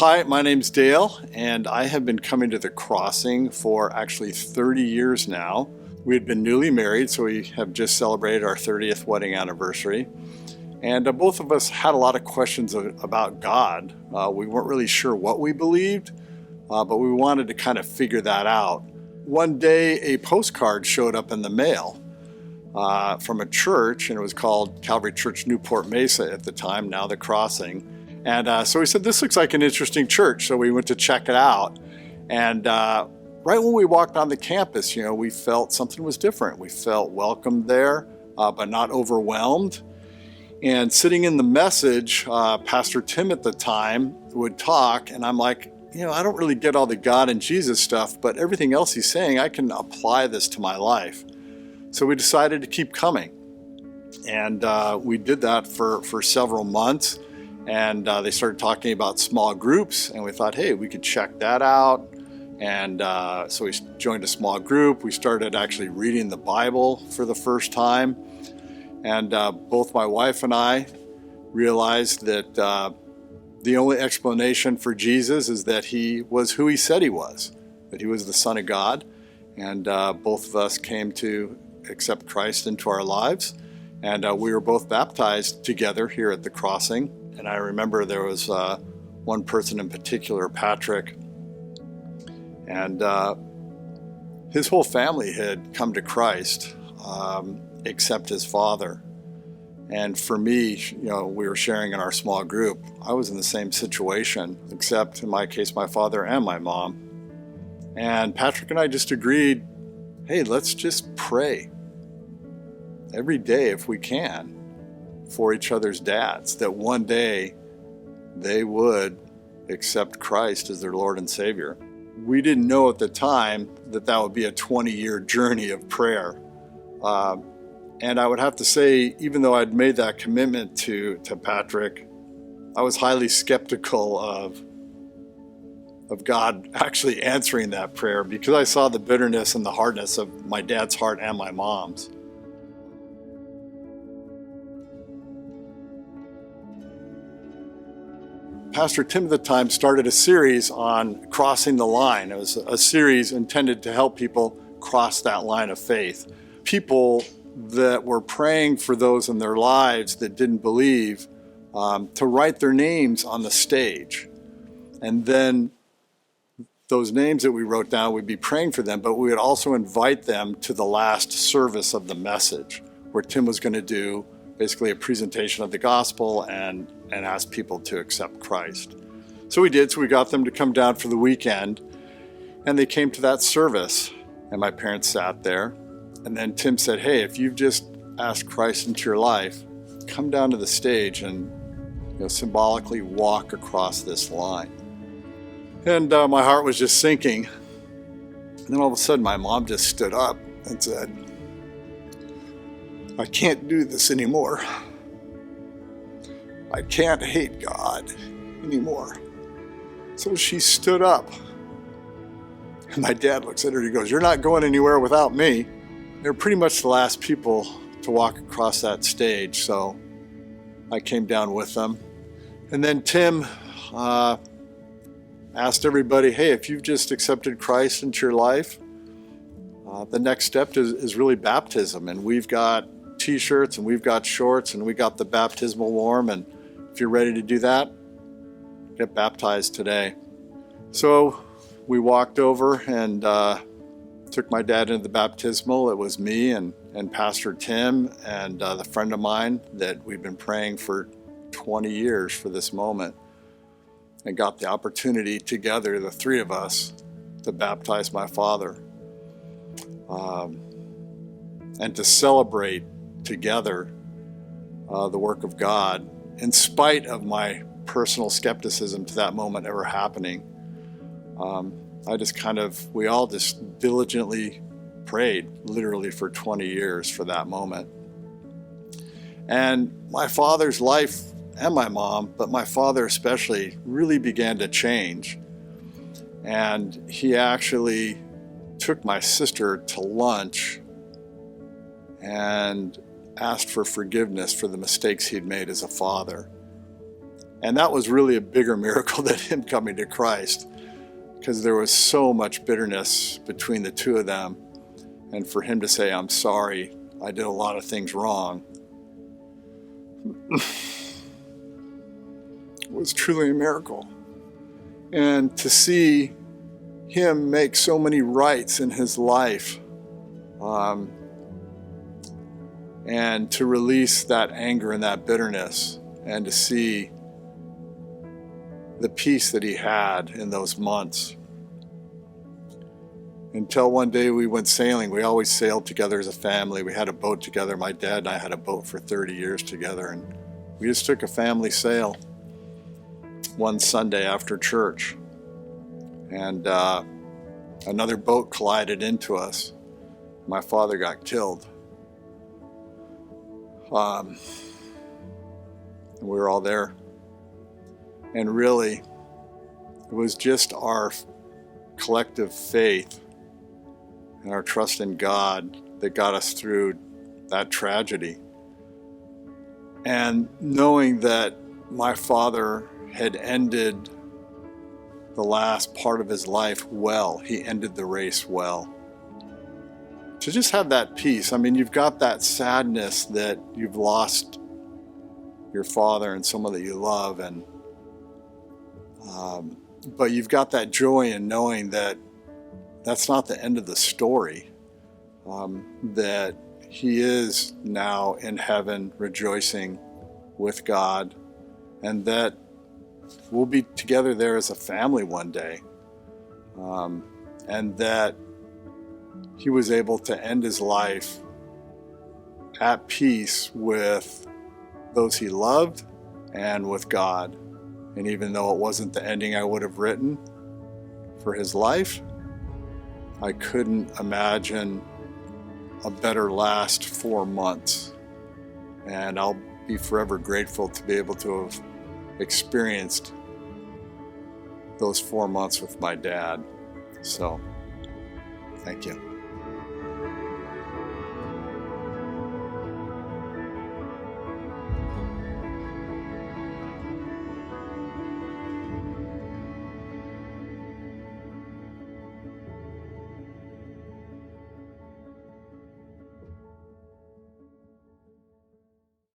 Hi, my name's Dale, and I have been coming to the Crossing for actually 30 years now. We had been newly married, so we have just celebrated our 30th wedding anniversary. And both of us had a lot of questions about God. We weren't really sure what we believed, but we wanted to kind of figure that out. One day, a postcard showed up in the mail from a church, and it was called Calvary Church Newport Mesa at the time, now the Crossing. And so we said, this looks like an interesting church. So we went to check it out. And right when we walked on the campus, we felt something was different. We felt welcomed there, but not overwhelmed. And sitting in the message, Pastor Tim at the time would talk, and I'm like, I don't really get all the God and Jesus stuff, but everything else he's saying, I can apply this to my life. So we decided to keep coming. And we did that for several months. And they started talking about small groups, and we thought, hey, we could check that out. And so we joined a small group. We started actually reading the Bible for the first time. And both my wife and I realized that the only explanation for Jesus is that he was who he said he was, that he was the Son of God. And both of us came to accept Christ into our lives. And we were both baptized together here at the Crossing. And I remember there was one person in particular, Patrick, and his whole family had come to Christ, except his father. And for me, we were sharing in our small group. I was in the same situation, except in my case, my father and my mom. And Patrick and I just agreed, hey, let's just pray every day if we can for each other's dads, that one day they would accept Christ as their Lord and Savior. We didn't know at the time that would be a 20-year journey of prayer. And I would have to say, even though I'd made that commitment to Patrick, I was highly skeptical of God actually answering that prayer, because I saw the bitterness and the hardness of my dad's heart and my mom's. Pastor Tim at the time started a series on crossing the line. It was a series intended to help people cross that line of faith. People that were praying for those in their lives that didn't believe, to write their names on the stage. And then those names that we wrote down, we'd be praying for them, but we would also invite them to the last service of the message, where Tim was going to do basically a presentation of the gospel and ask people to accept Christ. So we did. So we got them to come down for the weekend, and they came to that service, and my parents sat there. And then Tim said, hey, if you've just asked Christ into your life, come down to the stage and symbolically walk across this line. And my heart was just sinking. And then all of a sudden, my mom just stood up and said, I can't do this anymore. I can't hate God anymore. So she stood up. And my dad looks at her and he goes, you're not going anywhere without me. They're pretty much the last people to walk across that stage. So I came down with them. And then Tim asked everybody, hey, if you've just accepted Christ into your life, the next step is really baptism. And we've got t-shirts and we've got shorts and we got the baptismal warm, and if you're ready to do that, get baptized today. So we walked over and took my dad into the baptismal. It was me and Pastor Tim and the friend of mine that we've been praying for 20 years for this moment, and got the opportunity together, the three of us, to baptize my father and to celebrate together the work of God, in spite of my personal skepticism to that moment ever happening. We all just diligently prayed, literally for 20 years for that moment. And my father's life, and my mom, but my father especially, really began to change. And he actually took my sister to lunch and asked for forgiveness for the mistakes he'd made as a father. And that was really a bigger miracle than him coming to Christ, because there was so much bitterness between the two of them. And for him to say, I'm sorry, I did a lot of things wrong, was truly a miracle. And to see him make so many rights in his life, and to release that anger and that bitterness, and to see the peace that he had in those months. Until one day we went sailing. We always sailed together as a family. We had a boat together. My dad and I had a boat for 30 years together, and we just took a family sail one Sunday after church, and another boat collided into us. My father got killed. And we were all there. And really, it was just our collective faith and our trust in God that got us through that tragedy. And knowing that my father had ended the last part of his life well, he ended the race well. To just have that peace. I mean, you've got that sadness that you've lost your father and someone that you love, and but you've got that joy in knowing that that's not the end of the story, that he is now in heaven rejoicing with God, and that we'll be together there as a family one day, and that he was able to end his life at peace with those he loved and with God. And even though it wasn't the ending I would have written for his life, I couldn't imagine a better last 4 months. And I'll be forever grateful to be able to have experienced those 4 months with my dad. So, thank you.